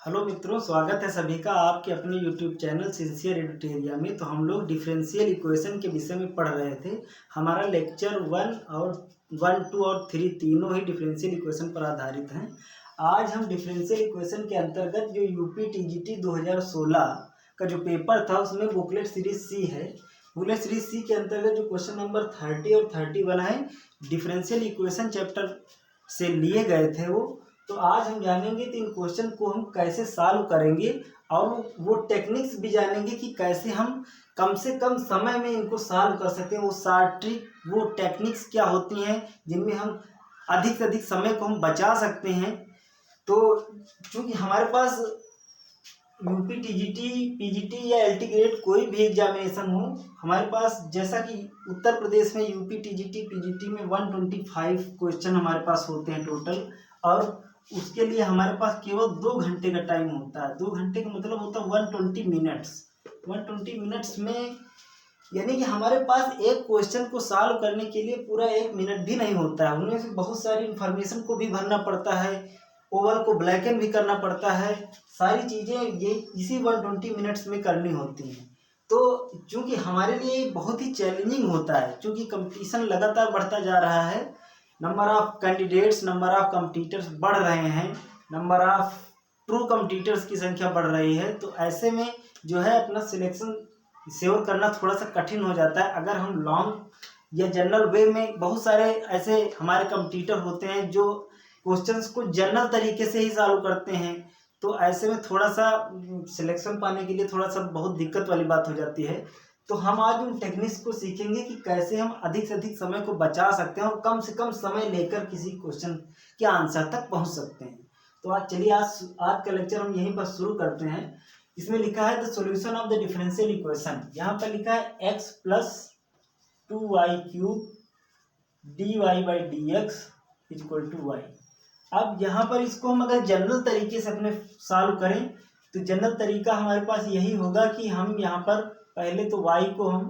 Hello मित्रों, स्वागत है सभी का आपके अपने यूट्यूब चैनल सिंसियर एडुटेरिया में। तो हम लोग डिफरेंशियल इक्वेशन के विषय में पढ़ रहे थे। हमारा लेक्चर 1, 2 और 3 तीनों ही डिफरेंशियल इक्वेशन पर आधारित हैं। आज हम डिफरेंशियल इक्वेशन के अंतर्गत जो यूपी टीजीटी 2016 का जो पेपर था उसमें बुकलेट सीरीज सी है। बुकलेट सीरीज सी के अंतर्गत जो क्वेश्चन नंबर 30 और 31 है डिफरेंशियल इक्वेशन चैप्टर से लिए गए थे तो आज हम जानेंगे तो इन क्वेश्चन को हम कैसे सॉल्व करेंगे और वो टेक्निक्स भी जानेंगे कि कैसे हम कम से कम समय में इनको सॉल्व कर सकते हैं। वो सारे ट्रिक, वो टेक्निक्स क्या होती हैं जिनमें हम अधिक से अधिक समय को हम बचा सकते हैं। तो चूँकि हमारे पास यूपी टीजीटी, पीजीटी या एलटी ग्रेड कोई भी एग्जामिनेशन हो, हमारे पास जैसा कि उत्तर प्रदेश में यूपी टीजीटी पीजीटी में 125 क्वेश्चन हमारे पास होते हैं टोटल, और उसके लिए हमारे पास केवल 2 घंटे का टाइम होता है। 2 घंटे का मतलब होता है 120 मिनट्स। 120 मिनट्स में यानी कि हमारे पास एक क्वेश्चन को सॉल्व करने के लिए पूरा 1 मिनट भी नहीं होता है। उनमें से बहुत सारी इन्फॉर्मेशन को भी भरना पड़ता है, ओवल को ब्लैकन भी करना पड़ता है। सारी चीज़ें ये इसी 120 मिनट्स में करनी होती हैं। तो चूँकि हमारे लिए बहुत ही चैलेंजिंग होता है, चूँकि कंपटीशन लगातार बढ़ता जा रहा है, number of candidates, number of competitors बढ़ रहे हैं, नंबर ऑफ ट्रू कम्पिटिटर्स की संख्या बढ़ रही है। तो ऐसे में जो है अपना सिलेक्शन श्योर करना थोड़ा सा कठिन हो जाता है। अगर हम लॉन्ग या जनरल वे में, बहुत सारे ऐसे हमारे कम्पिटिटर होते हैं जो क्वेश्चंस को जनरल तरीके से ही सॉल्व करते हैं, तो ऐसे में थोड़ा सा सिलेक्शन पाने के लिए थोड़ा सा बहुत दिक्कत वाली बात हो जाती है। तो हम आज उन टेक्निक्स को सीखेंगे कि कैसे हम अधिक से अधिक समय को बचा सकते हैं और कम से कम समय लेकर किसी क्वेश्चन के आंसर तक पहुंच सकते हैं। तो आज चलिए आज का लेक्चर हम यहीं पर शुरू करते हैं। इसमें लिखा है the solution of the differential equation. यहाँ पर लिखा है x + 2y³ dy/dx = y। अब यहाँ पर इसको हम अगर जनरल तरीके से अपने सॉल्व करें तो जनरल तरीका हमारे पास यही होगा कि हम यहाँ पर पहले तो y को हम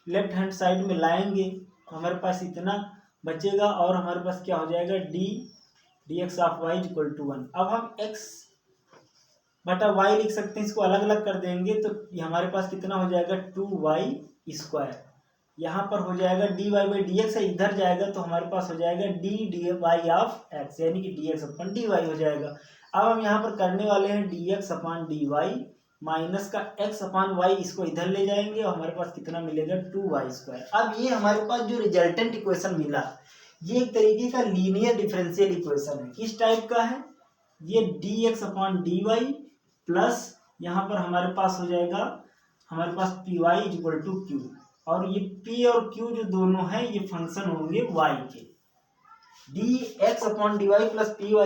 लेफ्ट हैंड साइड में लाएंगे तो हमारे पास इतना बचेगा और हमारे पास क्या हो जाएगा dx ऑफ y = 1। अब हम x बटा y लिख सकते हैं, इसको अलग अलग कर देंगे तो हमारे पास कितना हो जाएगा 2y²। यहाँ पर हो जाएगा dy/dx है, इधर जाएगा तो हमारे पास हो जाएगा dy ऑफ x यानी कि dx/dy हो जाएगा। अब हम यहाँ पर करने वाले हैं dx/dy माइनस का x/y, इसको इधर ले जाएंगे और हमारे पास् कितना मिलेगा 2y²। अब ये हमारे पास जो रिजल्टेंट इक्वेशन मिला ये एक तरीके का लीनियर डिफरेंशियल इक्वेशन है। किस टाइप का है ये? dx/dy प्लस यहाँ पर हमारे पास हो जाएगा हमारे पास py = q, और ये p और q जो दोनों हैं ये फंक्शन होंगे y के। dx/dy plus py =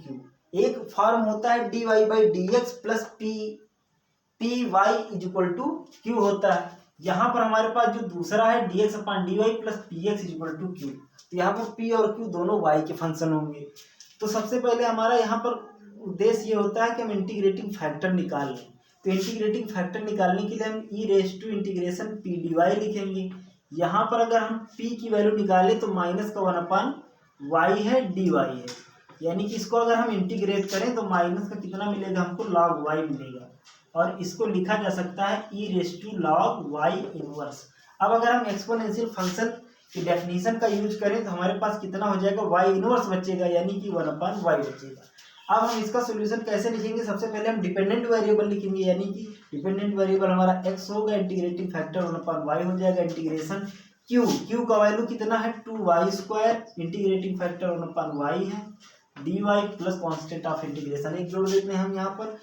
q। एक फॉर्म होता है dy/dx प्लस py = q होता है। यहाँ पर हमारे पास जो दूसरा है dx/dy प्लस px = q, तो यहाँ पर p और q दोनों y के फंक्शन होंगे। तो सबसे पहले हमारा यहाँ पर उद्देश्य ये होता है कि हम इंटीग्रेटिंग फैक्टर निकाल लें। तो इंटीग्रेटिंग फैक्टर निकालने के लिए हम e⁻∫p dy लिखेंगे। यहाँ पर अगर हम p की वैल्यू निकालें तो -1/y है, dy है, यानी कि इसको अगर हम इंटीग्रेट करें तो माइनस का कितना मिलेगा हमको log y मिलेगा, और इसको लिखा जा सकता है e⁻log y इनवर्स। अब अगर हम एक्सपोनेंशियल फंक्शन की डेफिनेशन का यूज करें तो हमारे पास कितना हो जाएगा y इनवर्स बचेगा, यानी कि 1/y बचेगा। अब हम इसका सोल्यूशन कैसे लिखेंगे? सबसे पहले हम डिपेंडेंट वेरिएबल लिखेंगे, यानी कि डिपेंडेंट वेरिएबल हमारा x होगा, इंटीग्रेटिंग फैक्टर 1/y हो जाएगा, इंटीग्रेशन q का वैल्यू कितना है 2y², इंटीग्रेटिंग फैक्टर 1/y है, dy plus constant of integration एक जोड़ देते हैं हम यहाँ पर,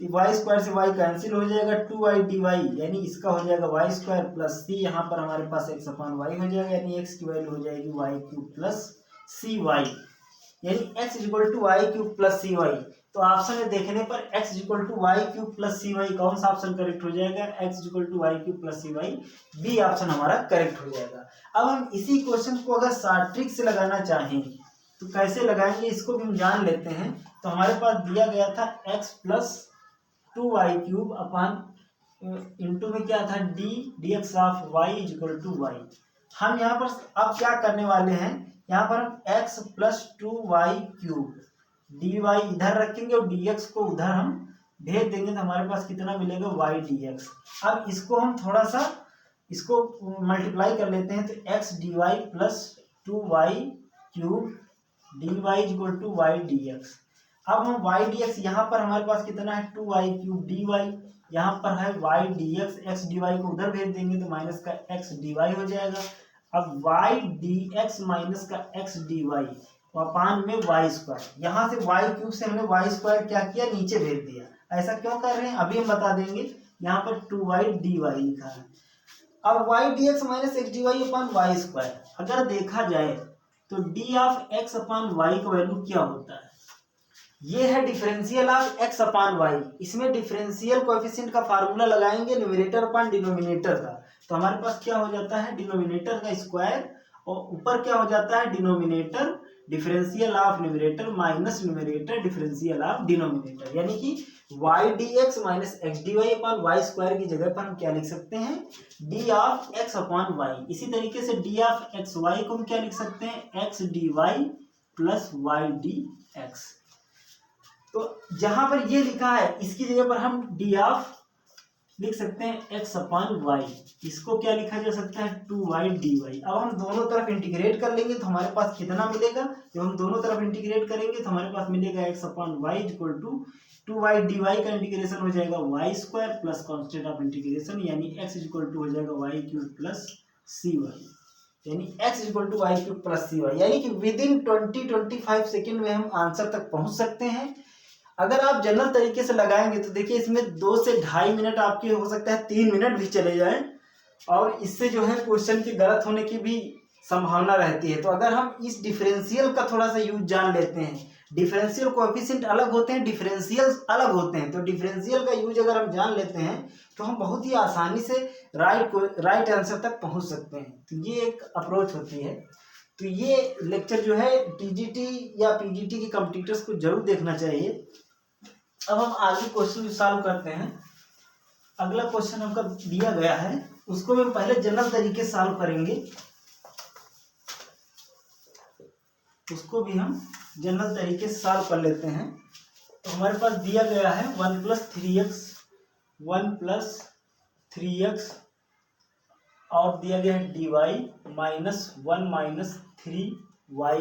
y² से y कैंसिल हो जाएगा 2y dy, यानी इसका हो जाएगा y² प्लस c, यहाँ पर हमारे पास x/y हो जाएगा, यानी x की वैल्यू हो जाएगी y³ प्लस cy, यानी x = y³ प्लस cy। तो ऑप्शन में देखने पर x = y³ प्लस cy कौन सा ऑप्शन करेक्ट हो जाएगा? x = y³ plus cy, B option हमारा करेक्ट हो जाएगा। अब हम इसी क्वेश्चन को अगर शॉर्ट ट्रिक से लगाना चाहें तो कैसे लगाएंगे इसको भी हम जान लेते हैं। तो हमारे पास दिया गया था x + 2y³ इंटू में क्या था dx ऑफ y = y। हम यहाँ पर अब क्या करने वाले हैं, यहाँ पर हम x + 2y³ डी वाई इधर रखेंगे और डी एक्स को उधर हम भेज देंगे, तो हमारे पास कितना मिलेगा वाई डी एक्स। अब इसको हम थोड़ा सा इसको मल्टीप्लाई कर लेते हैं, तो x d y plus 2y cube d y equal to y d x. अब हम वाई डी एक्स यहाँ पर हमारे पास कितना है 2y क्यूब डी वाई, यहाँ पर है y d x, x d y को उधर भेज देंगे तो माइनस का एक्स डी वाई हो जाएगा। अब वाई डी एक्स माइनस का एक्स डी वाई अपान में वाई स्क्वायर, यहाँ से वाई क्यूब से हमने वाई स्क्वायर क्या किया नीचे भेज दिया। ऐसा क्यों कर रहे हैं अभी हम बता देंगे। यहाँ पर 2y डी वाई लिखा है। अब y d x minus x d y upon y square, अगर देखा जाए तो d of x upon y का वैल्यू क्या होता है, ये है differential of x upon y. इसमें डिफरेंशियल कोएफिशिएंट का फार्मूला लगाएंगे न्यूमरेटर अपान डिनोमिनेटर का, तो हमारे पास क्या हो जाता है डिनोमिनेटर का स्क्वायर और ऊपर क्या हो जाता है denominator differential of numerator minus numerator differential of denominator, यानी कि y d x minus x d y upon y square की जगह पर हम क्या लिख सकते हैं d of x upon y. इसी तरीके से डी ऑफ एक्स वाई को हम क्या लिख सकते हैं x d y plus y d x. तो जहां पर ये लिखा है इसकी जगह पर हम डी ऑफ लिख सकते हैं एक्स अपान वाई, इसको क्या लिखा जा सकता है 2y डी वाई। अब हम दोनों तरफ इंटीग्रेट कर लेंगे तो हमारे पास कितना मिलेगा, जब हम दोनों तरफ इंटीग्रेट करेंगे तो हमारे पास मिलेगा x upon y equal to 2y d y का इंटीग्रेशन हो जाएगा y square plus constant of integration यानी एक्स इक्वल टू हो जाएगा y cube plus c y, यानी x equal to y cube plus c y, यानी कि with in 20-25 second में हम आंसर तक पहुंच सकते हैं। अगर आप जनरल तरीके से लगाएंगे तो देखिए इसमें 2 से 2.5 मिनट आपके हो सकता है 3 मिनट भी चले जाएं और इससे जो है क्वेश्चन के गलत होने की भी संभावना रहती है। तो अगर हम इस डिफरेंशियल का थोड़ा सा यूज जान लेते हैं, डिफरेंशियल कोएफिशिएंट अलग होते हैं, डिफरेंशियल अलग होते हैं, तो डिफरेंशियल का यूज अगर हम जान लेते हैं तो हम बहुत ही आसानी से राइट आंसर तक पहुंच सकते हैं। तो ये एक अप्रोच होती है। तो ये लेक्चर जो है टीजीटी या पीजीटी के कॉम्पिटिटर्स को जरूर देखना चाहिए। अब हम आगे क्वेश्चन सॉल्व करते हैं। अगला क्वेश्चन हमका दिया गया है उसको हम पहले जनरल तरीके से सॉल्व करेंगे, उसको भी हम जनरल तरीके से सॉल्व कर लेते हैं। तो हमारे पास दिया गया है 1 + 3x और दिया गया है dy माइनस 1 माइनस 3y,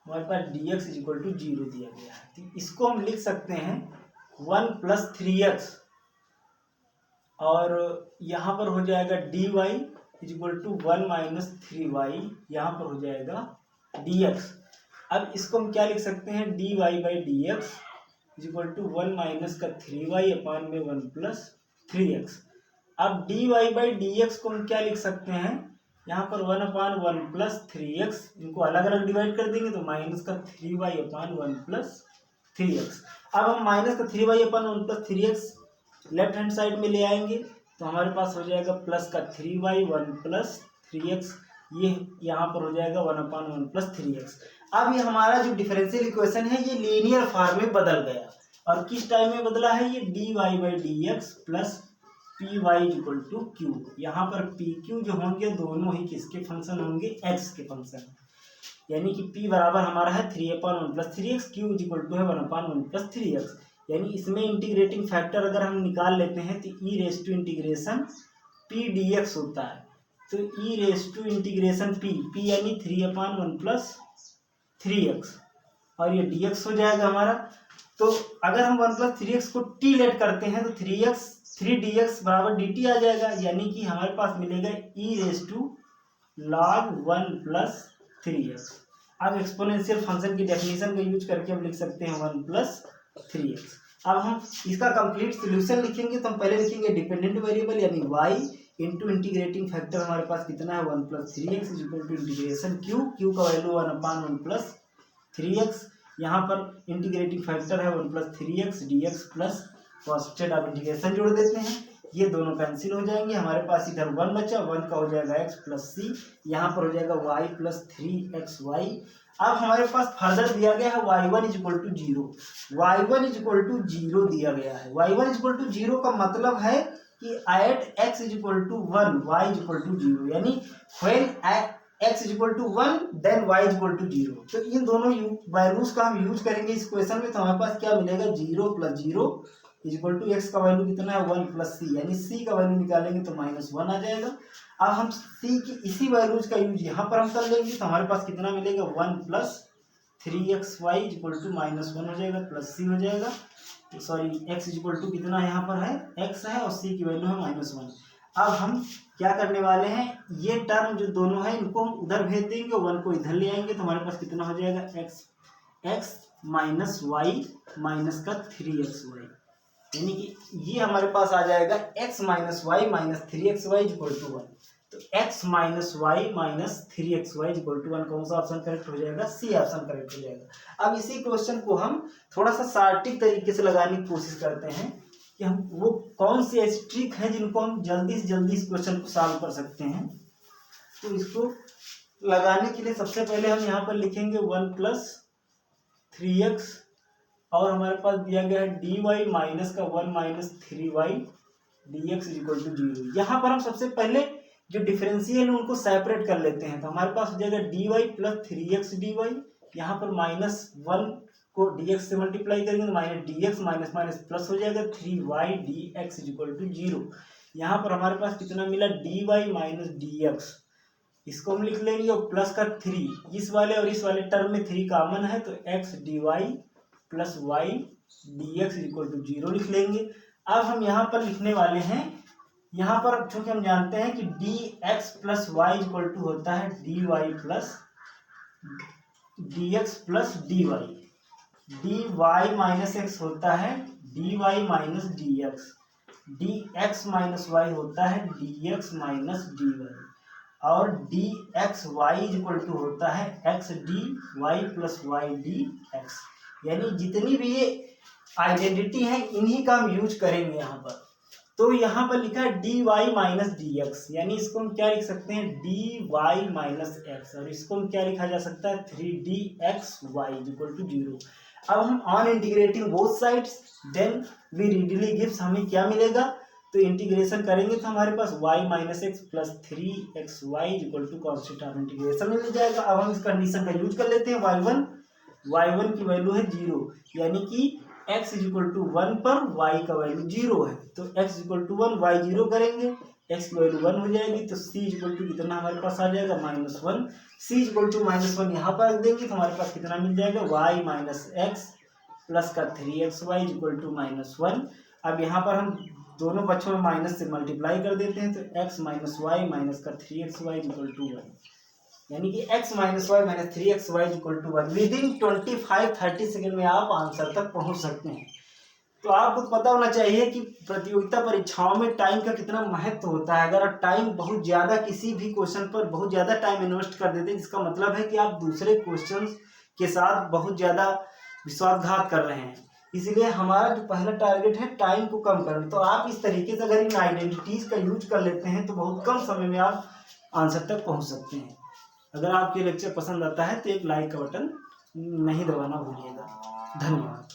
हमारे पास dx इक्वल टू 0 दिया गया है। तो इसको हम लिख सकते हैं 1 + 3x और यहाँ पर हो जाएगा dy equal to 1 minus 3y, यहाँ पर हो जाएगा dx। अब इसको हम क्या लिख सकते हैं dy by dx equal to 1 minus का 3y अपान में 1 + 3x। अब dy बाई dx को हम क्या लिख सकते हैं, यहाँ पर 1 अपान 1 + 3x, इनको अलग अलग डिवाइड कर देंगे तो माइनस का 3y अपान 1 + 3x। अब हम माइनस का 3y अपान 1 + 3x लेफ्ट हैंड साइड में ले आएंगे तो हमारे पास हो जाएगा प्लस का 3y 1 + 3x, ये यहाँ पर हो जाएगा 1 अपान 1 + 3x। अब ये हमारा जो डिफरेंशियल इक्वेशन है ये लीनियर फॉर्म में बदल गया और किस टाइम में बदला है ये dy by dx plus p y equal to q. यहाँ पर पी क्यू जो होंगे दोनों ही किसके फंक्शन होंगे एक्स के फंक्शन, यानी कि p बराबर हमारा है 3/1 + 3x, q इक्वल टू है 1/1 + 3x। यानी इसमें इंटीग्रेटिंग फैक्टर अगर हम निकाल लेते हैं तो e raise to integration p dx होता है। तो e raise to integration p यानी 3/1 + 3x और ये dx हो जाएगा हमारा। तो अगर हम 1 + 3x को t लेट करते हैं तो 3dx बराबर dt आ जाएगा, यानी कि हमारे पास मिलेगा e raise to log 1 + 3x। अब एक्सपोनेंशियल फंक्शन की डेफिनेशन का यूज करके हम लिख सकते हैं 1 + 3x। अब हम इसका कंप्लीट सॉल्यूशन लिखेंगे तो हम पहले लिखेंगे डिपेंडेंट वेरिएबल यानी y इंटू इंटीग्रेटिंग फैक्टर हमारे पास कितना है 1 + 3x equal to integration q का वैल्यू 1/1 + 3x, यहाँ पर इंटीग्रेटिंग फैक्टर है 1 + 3x dx plus constant of integration जोड़ देते हैं, ये दोनों कैंसिल हो जाएंगे। हमारे पास इधर 1 बचा, 1 का हो जाएगा x + c, यहाँ पर हो जाएगा y + 3xy। अब हमारे पास फर्दर दिया गया है y1 equal to 0, y1 equal to 0 दिया गया है। y1 इक्वल टू 0 का मतलब है कि at x equal to 1 y equal to 0, यानी when x equal to 1 then y equal to 0। तो इन दोनों वैल्यूज का हम यूज करेंगे इस क्वेश्चन में, तो हमारे पास क्या मिलेगा 0 + 0 इक्वल टू एक्स का वैल्यू कितना है 1 + c, यानी c का वैल्यू निकालेंगे तो -1 आ जाएगा। अब हम c की इसी वैल्यूज का यूज यहाँ पर हम कर लेंगे, तो हमारे पास कितना मिलेगा 1 + 3xy इक्वल टू -1 हो जाएगा प्लस c हो जाएगा। सॉरी x इक्वल टू कितना यहाँ पर है x है और c की वैल्यू है -1। अब हम क्या करने वाले हैं, ये टर्म जो दोनों है इनको हम उधर भेज देंगे, 1 को इधर ले आएंगे, तो हमारे पास कितना हो जाएगा x माइनस वाई माइनस का 3xy, यानी कि ये हमारे पास आ जाएगा x minus y minus 3xy equal to 1। तो x minus y minus 3xy equal to 1 कौन सा ऑप्शन करेक्ट हो जाएगा, सी ऑप्शन करेक्ट हो जाएगा। अब इसी क्वेश्चन को हम थोड़ा सा सार्टिक तरीके से लगाने की कोशिश करते हैं कि हम वो कौन सी ऐसी ट्रिक है जिनको हम जल्दी से जल्दी इस क्वेश्चन को सॉल्व कर सकते हैं। तो इसको लगाने के लिए सबसे पहले हम यहाँ पर लिखेंगे 1 + 3x और हमारे पास दिया गया है dy माइनस का 1 minus 3y dx equal to 0। यहाँ पर हम सबसे पहले जो डिफरेंशियल है उनको सेपरेट कर लेते हैं, तो हमारे पास हो जाएगा dy + 3x dy, यहाँ पर -1 को dx से मल्टीप्लाई करेंगे तो minus dx minus minus plus हो जाएगा 3y dx इक्वल टू 0। यहाँ पर हमारे पास कितना मिला dy माइनस dx, इसको हम लिख लेंगे और प्लस का 3, इस वाले और इस वाले टर्म में 3 कॉमन है, तो x dy plus y dx equal to 0 लिख लेंगे। अब हम यहाँ पर लिखने वाले हैं, यहाँ पर चूंकि हम जानते हैं कि dx plus y equal to होता है dy plus dx plus dy, dy minus x होता है dy minus dx, dx minus y होता है dx माइनस dy और dxy इक्वल टू होता है x dy plus y dx। यानी जितनी भी ये आइडेंटिटी है इन्हीं का हम यूज करेंगे यहाँ पर। तो यहाँ पर लिखा है dy माइनस dx, यानी इसको हम क्या लिख सकते हैं dy माइनस x, और इसको हम क्या लिखा जा सकता है 3dxy इक्वल टू 0। अब हम on integrating both sides then we readily gives, हमें क्या मिलेगा, तो इंटीग्रेशन करेंगे तो हमारे पास y minus x plus 3xy equal to constant of integration मिल जाएगा। अब हम इस कंडीशन का यूज कर लेते हैं, y1 की वैल्यू है 0, यानी कि x इक्वल टू 1 पर y का वैल्यू 0 है, तो x इक्वल टू 1 y 0 करेंगे, x की वैल्यू 1 हो जाएगी, तो c इक्वल टू कितना हमारे पास आ जाएगा -1, c इक्वल टू -1 यहाँ पर रख देंगे तो हमारे पास कितना मिल जाएगा y माइनस एक्स प्लस का 3xy इक्वल टू -1। अब यहाँ पर हम दोनों पक्षों में माइनस से मल्टीप्लाई कर देते हैं, तो x माइनस वाई माइनस का 3xy इक्वल टू 1, यानी कि x minus y minus 3xy equal to 1। Within 25-30 second में आप आंसर तक पहुंच सकते हैं। तो आपको पता होना चाहिए कि प्रतियोगिता परीक्षाओं में टाइम का कितना महत्व होता है। अगर आप टाइम बहुत ज़्यादा किसी भी क्वेश्चन पर बहुत ज़्यादा टाइम इन्वेस्ट कर देते हैं, इसका मतलब है कि आप दूसरे क्वेश्चन के साथ बहुत ज़्यादा विश्वासघात कर रहे हैं। इसलिए हमारा जो पहला टारगेट है टाइम को कम करना। तो आप इस तरीके से अगर इन आइडेंटिटीज़ का यूज कर लेते हैं तो बहुत कम समय में आप आंसर तक पहुँच सकते हैं। अगर आपके लेक्चर पसंद आता है तो एक लाइक का बटन नहीं दबाना भूलिएगा। धन्यवाद।